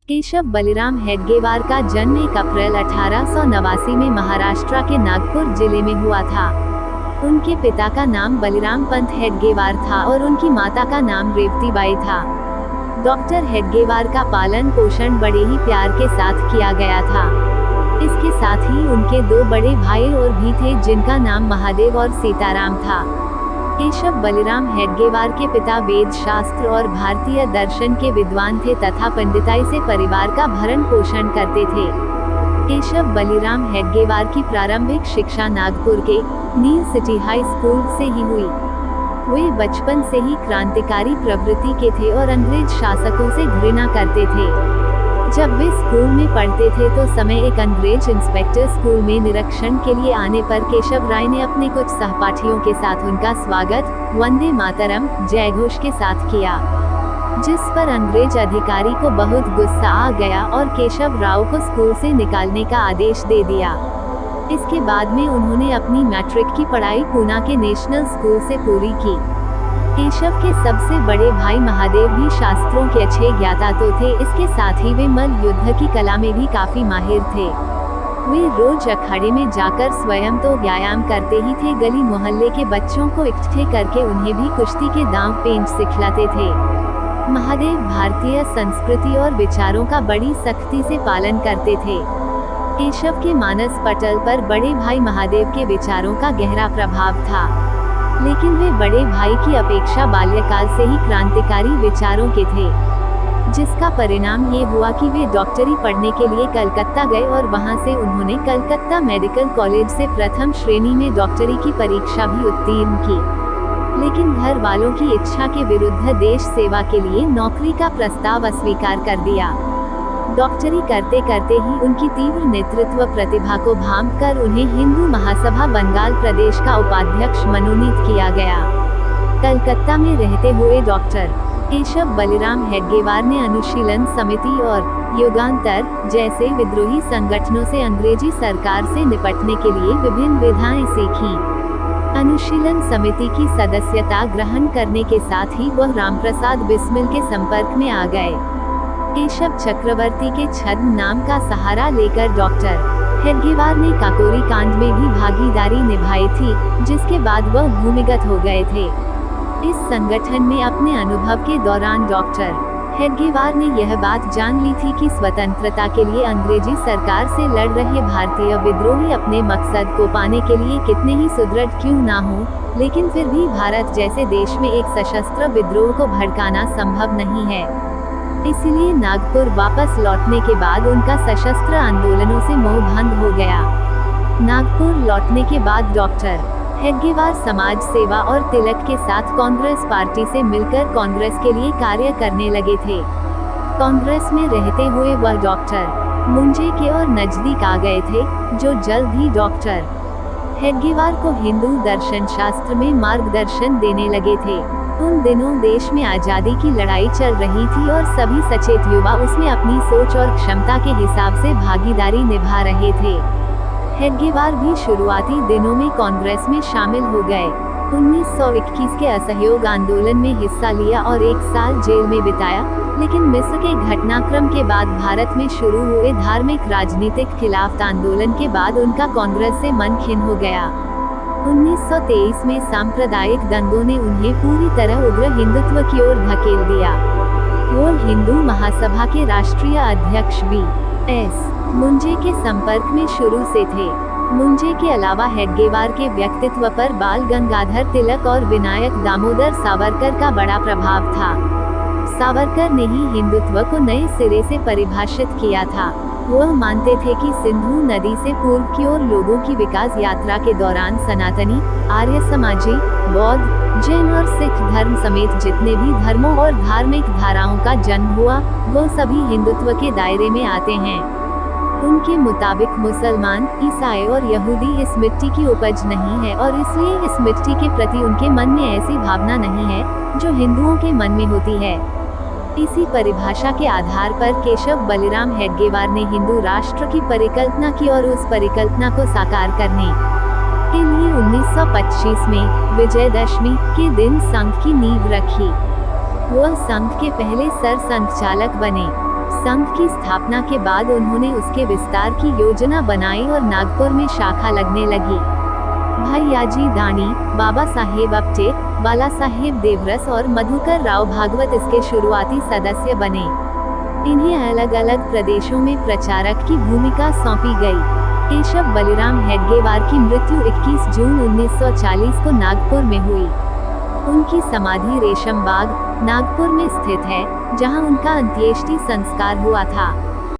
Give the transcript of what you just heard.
केशव बलिराम हेडगेवार का जन्म 1 अप्रैल 1889 में महाराष्ट्र के नागपुर जिले में हुआ था। उनके पिता का नाम बलिराम पंत हेडगेवार था और उनकी माता का नाम रेवतीबाई था। डॉक्टर हेडगेवार का पालन पोषण बड़े ही प्यार के साथ किया गया था। इसके साथ ही उनके 2 बड़े भाई और भी थे जिनका नाम महादेव और सीताराम था। केशव बलिराम हेडगेवार के पिता वेद शास्त्र और भारतीय दर्शन के विद्वान थे तथा पंडिताई से परिवार का भरण पोषण करते थे। केशव बलिराम हेडगेवार की प्रारंभिक शिक्षा नागपुर के नील सिटी हाई स्कूल से ही हुई। वे बचपन से ही क्रांतिकारी प्रवृत्ति के थे और अंग्रेज शासकों से घृणा करते थे। जब वे स्कूल में पढ़ते थे तो समय एक अंग्रेज इंस्पेक्टर स्कूल में निरीक्षण के लिए आने पर केशव राय ने अपने कुछ सहपाठियों के साथ उनका स्वागत वंदे मातरम जयघोष के साथ किया, जिस पर अंग्रेज अधिकारी को बहुत गुस्सा आ गया और केशव राव को स्कूल से निकालने का आदेश दे दिया। इसके बाद में उन्होंने अपनी मैट्रिक की पढ़ाई पूना के नेशनल स्कूल से पूरी की। केशव के सबसे बड़े भाई महादेव भी शास्त्रों के अच्छे ज्ञाता तो थे, इसके साथ ही वे मल्ल युद्ध की कला में भी काफी माहिर थे। वे रोज अखाड़े में जाकर स्वयं तो व्यायाम करते ही थे, गली मोहल्ले के बच्चों को इकट्ठे करके उन्हें भी कुश्ती के दांव पेंच सिखलाते थे। महादेव भारतीय संस्कृति और विचारों का बड़ी सख्ती से पालन करते थे। केशव के मानस पटल पर बड़े भाई महादेव के विचारों का गहरा प्रभाव था, लेकिन वे बड़े भाई की अपेक्षा बाल्यकाल से ही क्रांतिकारी विचारों के थे, जिसका परिणाम ये हुआ कि वे डॉक्टरी पढ़ने के लिए कलकत्ता गए और वहां से उन्होंने कलकत्ता मेडिकल कॉलेज से प्रथम श्रेणी में डॉक्टरी की परीक्षा भी उत्तीर्ण की। लेकिन घर वालों की इच्छा के विरुद्ध देश सेवा के लिए नौकरी का प्रस्ताव अस्वीकार कर दिया। डॉक्टरी करते करते ही उनकी तीव्र नेतृत्व प्रतिभा को भांप कर उन्हें हिंदू महासभा बंगाल प्रदेश का उपाध्यक्ष मनोनीत किया गया। कलकत्ता में रहते हुए डॉक्टर केशव बलिराम हेडगेवार ने अनुशीलन समिति और युगांतर जैसे विद्रोही संगठनों से अंग्रेजी सरकार से निपटने के लिए विभिन्न विधाएं सीखी। अनुशीलन समिति की सदस्यता ग्रहण करने के साथ ही वह रामप्रसाद बिस्मिल के संपर्क में आ गए। केशव चक्रवर्ती के छद्म नाम का सहारा लेकर डॉक्टर हेडगेवार ने काकोरी कांड में भी भागीदारी निभाई थी, जिसके बाद वह भूमिगत हो गए थे। इस संगठन में अपने अनुभव के दौरान डॉक्टर हेडगेवार ने यह बात जान ली थी कि स्वतंत्रता के लिए अंग्रेजी सरकार से लड़ रहे भारतीय विद्रोही अपने मकसद को पाने के लिए कितने ही सुदृढ़ क्यों ना हो, लेकिन फिर भी भारत जैसे देश में एक सशस्त्र विद्रोह को भड़काना संभव नहीं है। इसलिए नागपुर वापस लौटने के बाद उनका सशस्त्र आंदोलनों से मोह भंग हो गया। नागपुर लौटने के बाद डॉक्टर हेडगेवार समाज सेवा और तिलक के साथ कांग्रेस पार्टी से मिलकर कांग्रेस के लिए कार्य करने लगे थे। कांग्रेस में रहते हुए वह डॉक्टर मुंजे के और नजदीक आ गए थे, जो जल्द ही डॉक्टर हेडगेवार को हिंदू दर्शन शास्त्र में मार्गदर्शन देने लगे थे। उन दिनों देश में आज़ादी की लड़ाई चल रही थी और सभी सचेत युवा उसमें अपनी सोच और क्षमता के हिसाब से भागीदारी निभा रहे थे। हेडगेवार भी शुरुआती दिनों में कांग्रेस में शामिल हो गए। 1921 के असहयोग आंदोलन में हिस्सा लिया और 1 साल जेल में बिताया, लेकिन मिस्र के घटनाक्रम के बाद भारत में शुरू हुए धार्मिक राजनीतिक खिलाफत आंदोलन के बाद उनका कांग्रेस से मन खिन्न हो गया। 1923 में सांप्रदायिक दंगों ने उन्हें पूरी तरह उग्र हिंदुत्व की ओर धकेल दिया। वो हिंदू महासभा के राष्ट्रीय अध्यक्ष B.S. मुंजे के संपर्क में शुरू से थे। मुंजे के अलावा हेडगेवार के व्यक्तित्व पर बाल गंगाधर तिलक और विनायक दामोदर सावरकर का बड़ा प्रभाव था। सावरकर ने ही हिंदुत्व को नए सिरे से परिभाषित किया था। वह मानते थे कि सिंधु नदी से पूर्व की ओर लोगों की विकास यात्रा के दौरान सनातनी, आर्य समाजी, बौद्ध, जैन और सिख धर्म समेत जितने भी धर्मों और धार्मिक धाराओं का जन्म हुआ, वो सभी हिंदुत्व के दायरे में आते हैं। उनके मुताबिक मुसलमान, ईसाई और यहूदी इस मिट्टी की उपज नहीं है और इसलिए इस मिट्टी के प्रति उनके मन में ऐसी भावना नहीं है जो हिंदुओं के मन में होती है। इसी परिभाषा के आधार पर केशव बलिराम हेडगेवार ने हिंदू राष्ट्र की परिकल्पना की और उस परिकल्पना को साकार करने के लिए 1925 में विजयदशमी के दिन संघ की नींव रखी। वह संघ के पहले सर संघचालक बने। संघ की स्थापना के बाद उन्होंने उसके विस्तार की योजना बनाई और नागपुर में शाखा लगने लगी। भैयाजी दानी, बाबा साहेब अपटे, बाला साहेब देवरस और मधुकर राव भागवत इसके शुरुआती सदस्य बने। इन्हें अलग अलग प्रदेशों में प्रचारक की भूमिका सौंपी गई। केशव बलिराम हेडगेवार की मृत्यु 21 जून 1940 को नागपुर में हुई। उनकी समाधि रेशम बाग, नागपुर में स्थित है, जहां उनका अंत्येष्टि संस्कार हुआ था।